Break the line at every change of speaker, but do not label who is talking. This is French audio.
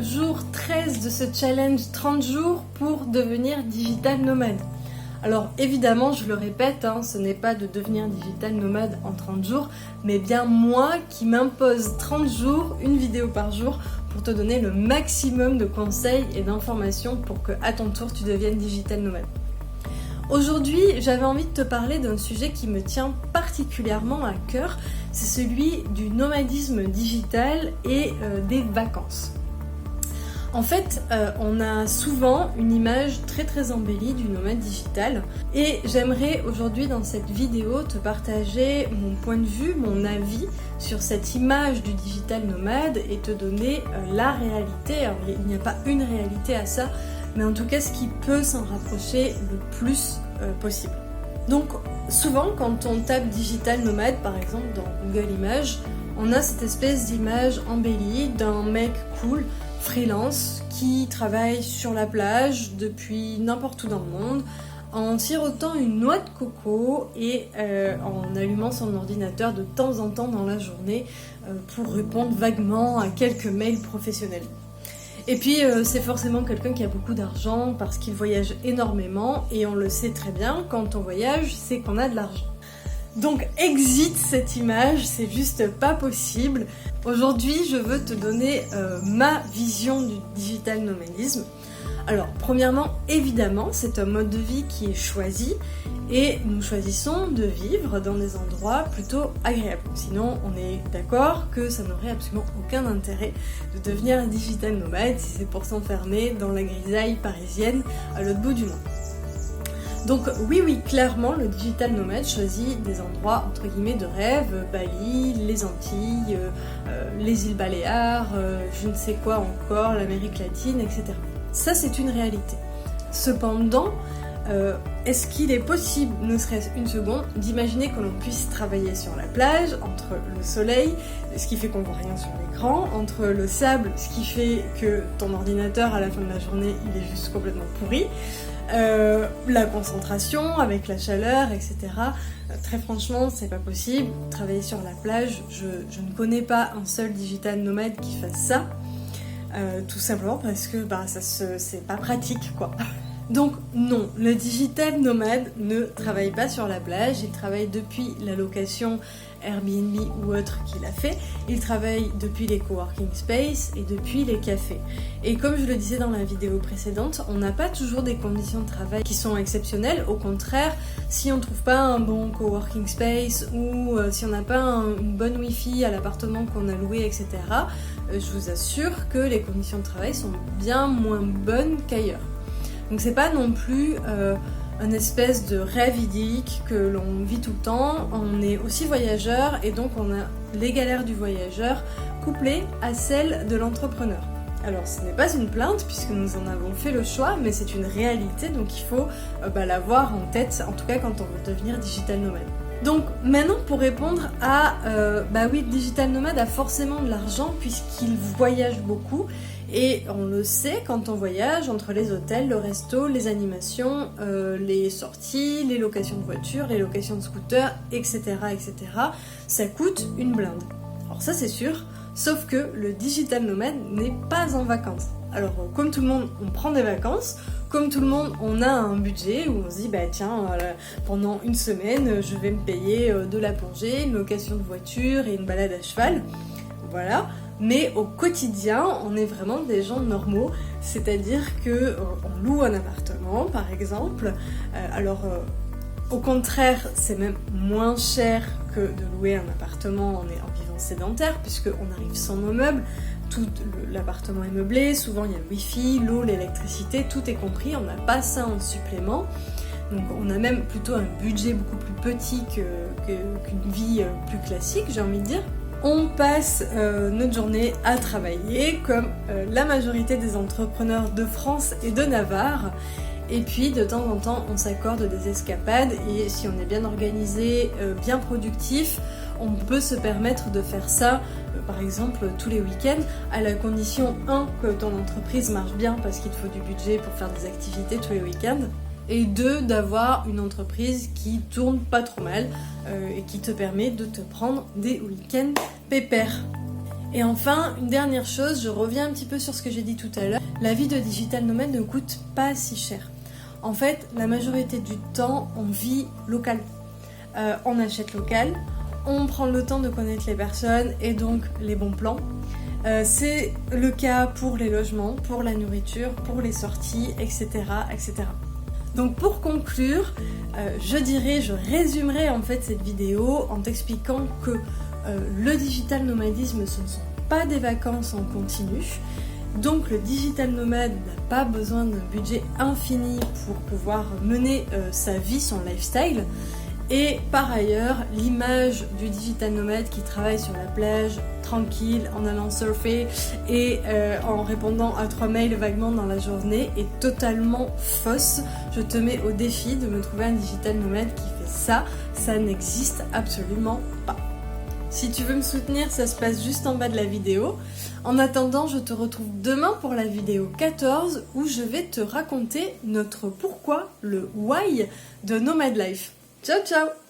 jour 13 de ce challenge 30 jours pour devenir digital nomade. Alors évidemment, je le répète, ce n'est pas de devenir digital nomade en 30 jours, mais bien moi qui m'impose 30 jours, une vidéo par jour, pour te donner le maximum de conseils et d'informations pour que à ton tour tu deviennes digital nomade. Aujourd'hui, j'avais envie de te parler d'un sujet qui me tient particulièrement à cœur, c'est celui du nomadisme digital et des vacances. En fait, on a souvent une image très embellie du nomade digital et j'aimerais aujourd'hui dans cette vidéo te partager mon point de vue, mon avis sur cette image du digital nomade et te donner la réalité. Alors il n'y a pas une réalité à ça, mais en tout cas ce qui peut s'en rapprocher le plus possible. Donc souvent quand on tape digital nomade par exemple dans Google Images, on a cette espèce d'image embellie d'un mec cool, freelance, qui travaille sur la plage depuis n'importe où dans le monde, en sirotant une noix de coco et en allumant son ordinateur de temps en temps dans la journée pour répondre vaguement à quelques mails professionnels. Et puis c'est forcément quelqu'un qui a beaucoup d'argent parce qu'il voyage énormément et on le sait très bien, quand on voyage, c'est qu'on a de l'argent. Donc exit cette image, c'est juste pas possible. Aujourd'hui, je veux te donner ma vision du digital nomadisme. Alors, premièrement, évidemment, c'est un mode de vie qui est choisi et nous choisissons de vivre dans des endroits plutôt agréables. Sinon, on est d'accord que ça n'aurait absolument aucun intérêt de devenir un digital nomade si c'est pour s'enfermer dans la grisaille parisienne à l'autre bout du monde. Donc oui, clairement, le digital nomade choisit des endroits entre guillemets de rêve, Bali, les Antilles, les îles Baléares, je ne sais quoi encore, l'Amérique latine, etc. Ça, c'est une réalité. Cependant, est-ce qu'il est possible, ne serait-ce une seconde, d'imaginer que l'on puisse travailler sur la plage, entre le soleil, ce qui fait qu'on voit rien sur l'écran, entre le sable, ce qui fait que ton ordinateur, à la fin de la journée, il est juste complètement pourri, la concentration avec la chaleur, etc. Très franchement, c'est pas possible. Travailler sur la plage, je ne connais pas un seul digital nomade qui fasse ça. Tout simplement parce que c'est pas pratique, quoi. Donc non, le digital nomade ne travaille pas sur la plage, il travaille depuis la location Airbnb ou autre qu'il a fait, il travaille depuis les coworking space et depuis les cafés. Et comme je le disais dans la vidéo précédente, on n'a pas toujours des conditions de travail qui sont exceptionnelles, au contraire, si on ne trouve pas un bon coworking space ou si on n'a pas une bonne wifi à l'appartement qu'on a loué, etc., je vous assure que les conditions de travail sont bien moins bonnes qu'ailleurs. Donc c'est pas non plus un espèce de rêve idyllique que l'on vit tout le temps, on est aussi voyageur et donc on a les galères du voyageur couplées à celles de l'entrepreneur. Alors ce n'est pas une plainte puisque nous en avons fait le choix, mais c'est une réalité, donc il faut l'avoir en tête, en tout cas quand on veut devenir digital nomade. Donc maintenant pour répondre à oui, le digital nomade a forcément de l'argent puisqu'il voyage beaucoup et on le sait quand on voyage entre les hôtels, le resto, les animations, les sorties, les locations de voitures, les locations de scooters, etc. ça coûte une blinde. Alors ça c'est sûr, sauf que le digital nomade n'est pas en vacances. Alors comme tout le monde on prend des vacances, comme tout le monde on a un budget où on se dit pendant une semaine je vais me payer de la plongée, une location de voiture et une balade à cheval, voilà. Mais au quotidien on est vraiment des gens normaux, c'est-à-dire que on loue un appartement par exemple, au contraire c'est même moins cher que de louer un appartement en vivant sédentaire puisqu'on arrive sans nos meubles. Tout l'appartement est meublé, souvent il y a le wifi, l'eau, l'électricité, tout est compris, on n'a pas ça en supplément. Donc on a même plutôt un budget beaucoup plus petit qu'une vie plus classique, j'ai envie de dire. On passe notre journée à travailler comme la majorité des entrepreneurs de France et de Navarre. Et puis de temps en temps on s'accorde des escapades et si on est bien organisé, bien productif, on peut se permettre de faire ça par exemple tous les week-ends à la condition 1 que ton entreprise marche bien parce qu'il te faut du budget pour faire des activités tous les week-ends et 2 d'avoir une entreprise qui tourne pas trop mal et qui te permet de te prendre des week-ends pépères. Et enfin, une dernière chose, je reviens un petit peu sur ce que j'ai dit tout à l'heure, la vie de digital nomade ne coûte pas si cher. En fait, la majorité du temps, on vit local. On achète local, on prend le temps de connaître les personnes et donc les bons plans. C'est le cas pour les logements, pour la nourriture, pour les sorties, etc. etc. Donc pour conclure, je résumerai en fait cette vidéo en t'expliquant que le digital nomadisme, ce ne sont pas des vacances en continu. Donc le digital nomade n'a pas besoin d'un budget infini pour pouvoir mener sa vie, son lifestyle. Et par ailleurs, l'image du digital nomade qui travaille sur la plage, tranquille, en allant surfer et en répondant à 3 mails vaguement dans la journée est totalement fausse. Je te mets au défi de me trouver un digital nomade qui fait ça. Ça n'existe absolument pas. Si tu veux me soutenir, ça se passe juste en bas de la vidéo. En attendant, je te retrouve demain pour la vidéo 14 où je vais te raconter notre pourquoi, le why de Nomad Life. Ciao ciao!